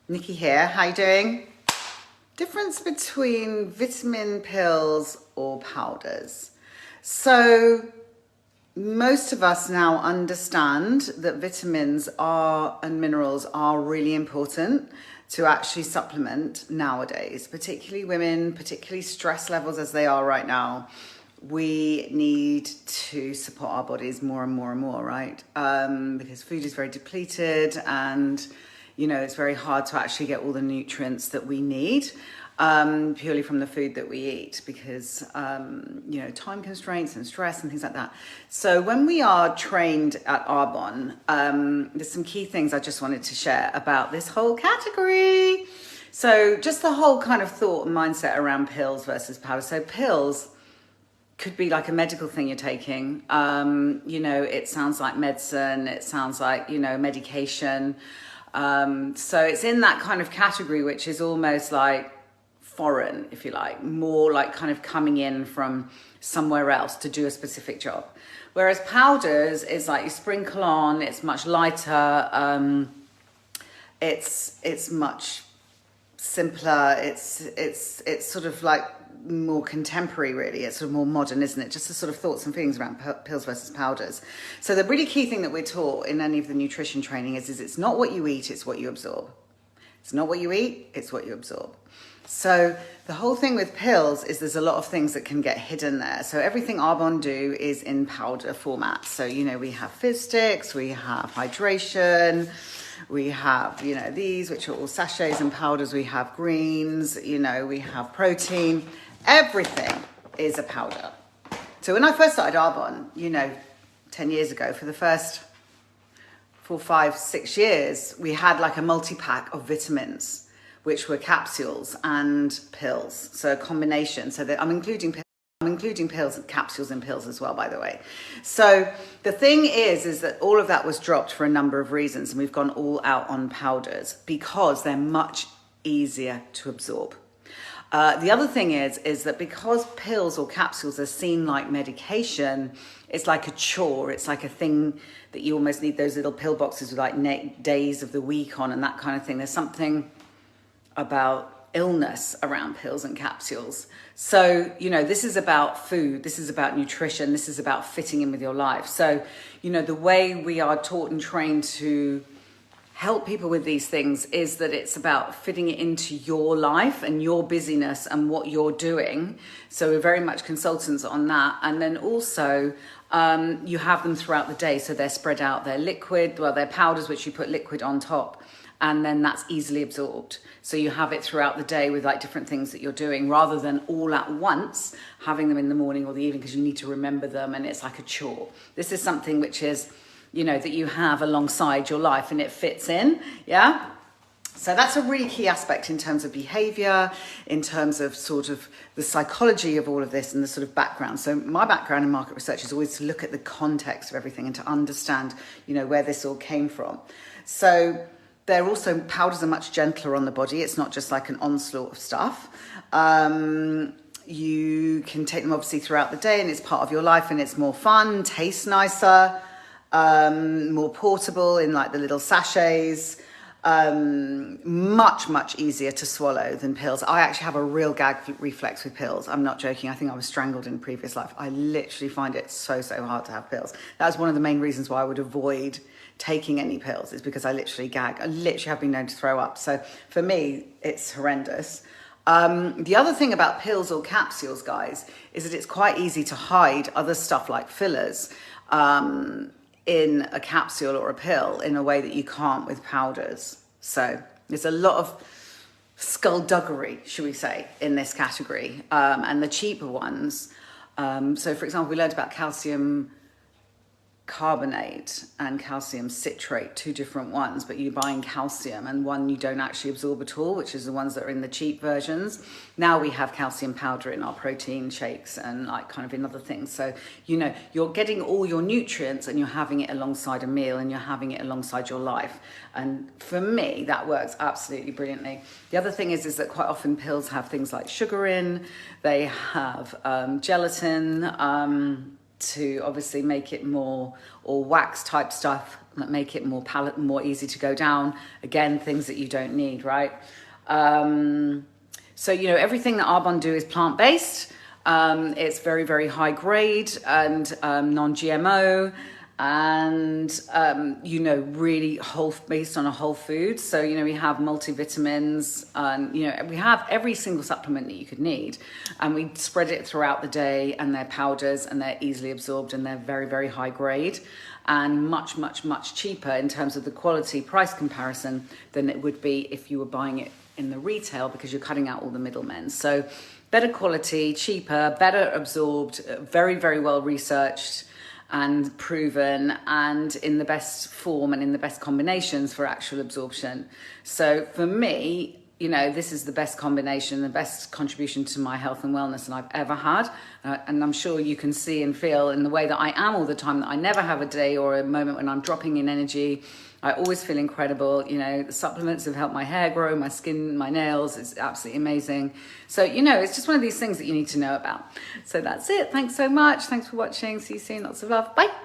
Nikki here, how you doing? Difference between vitamin pills or powders. So most of us now understand that vitamins are and minerals are really important to actually supplement nowadays, particularly women, particularly stress levels as they are right now. We need to support our bodies more and more and more, right? Because food is very depleted and it's very hard to actually get all the nutrients that we need purely from the food that we eat because, time constraints and stress and things like that. So when we are trained at Arbonne, there's some key things I just wanted to share about this whole category. So just the whole kind of thought and mindset around pills versus powder. So pills could be like a medical thing you're taking. It sounds like medicine. It sounds like, medication. So it's in that kind of category, which is almost like foreign, if you like, more like kind of coming in from somewhere else to do a specific job. Whereas powders is like you sprinkle on, it's much lighter, it's much simpler, it's sort of like more contemporary, really. It's sort of more modern, isn't it? Just the sort of thoughts and feelings around pills versus powders. So the really key thing that we're taught in any of the nutrition training is it's not what you eat, it's what you absorb. It's not what you eat, it's what you absorb. So the whole thing with pills is there's a lot of things that can get hidden there. So everything Arbonne do is in powder format. So, we have fizz sticks, we have hydration, we have, these, which are all sachets and powders. We have greens, we have protein. Everything is a powder. So when I first started Arbonne, 10 years ago, for the first 4, 5, 6 years, we had like a multi-pack of vitamins, which were capsules and pills. So a combination. So that I'm including pills and capsules and pills as well, by the way. So the thing is that all of that was dropped for a number of reasons, and we've gone all out on powders because they're much easier to absorb. The other thing is that because pills or capsules are seen like medication, it's like a chore. It's like a thing that you almost need those little pill boxes with like days of the week on and that kind of thing. There's something about illness around pills and capsules. So, this is about food, this is about nutrition, this is about fitting in with your life. So, the way we are taught and trained to help people with these things is that it's about fitting it into your life and your busyness and what you're doing. So we're very much consultants on that. And then also, you have them throughout the day. So they're spread out, they're liquid, they're powders, which you put liquid on top. And then that's easily absorbed. So you have it throughout the day with like different things that you're doing rather than all at once having them in the morning or the evening because you need to remember them and it's like a chore. This is something which is, that you have alongside your life and it fits in, yeah? So that's a really key aspect in terms of behavior, in terms of sort of the psychology of all of this and the sort of background. So my background in market research is always to look at the context of everything and to understand, where this all came from. So they're also, powders are much gentler on the body. It's not just like an onslaught of stuff. You can take them obviously throughout the day and it's part of your life and it's more fun, tastes nicer, more portable in like the little sachets, much easier to swallow than pills. I actually have a real gag reflex with pills. I'm not joking. I think I was strangled in a previous life. I literally find it so hard to have pills. That was one of the main reasons why I would avoid taking any pills, is because I literally gag. I literally have been known to throw up. So for me, it's horrendous. The other thing about pills or capsules, guys, is that it's quite easy to hide other stuff like fillers in a capsule or a pill in a way that you can't with powders. So there's a lot of skullduggery, should we say, in this category. And the cheaper ones. So for example, we learned about calcium carbonate and calcium citrate, two different ones, but you're buying calcium and one you don't actually absorb at all, which is the ones that are in the cheap versions. Now we have calcium powder in our protein shakes and like kind of in other things. So, you're getting all your nutrients and you're having it alongside a meal and you're having it alongside your life. And for me, that works absolutely brilliantly. The other thing is that quite often pills have things like sugar in, they have gelatin, to obviously make it more, or wax type stuff that make it more easy to go down. Again, things that you don't need, right? So, you know, everything that Arbonne do is plant-based. It's very, very high grade and non-GMO, and you know, really based on a whole food. So, you know, we have multivitamins, and you know, we have every single supplement that you could need, and we spread it throughout the day, and they're powders, and they're easily absorbed, and they're very, very high grade, and much, much, much cheaper in terms of the quality price comparison than it would be if you were buying it in the retail, because you're cutting out all the middlemen. So better quality, cheaper, better absorbed, very, very well researched and proven, and in the best form and in the best combinations for actual absorption. So for me, you know, this is the best combination, the best contribution to my health and wellness that I've ever had. And I'm sure you can see and feel in the way that I am all the time, that I never have a day or a moment when I'm dropping in energy. I always feel incredible. You know, the supplements have helped my hair grow, my skin, my nails. It's absolutely amazing. So, you know, it's just one of these things that you need to know about. So that's it. Thanks so much. Thanks for watching. See you soon. Lots of love. Bye.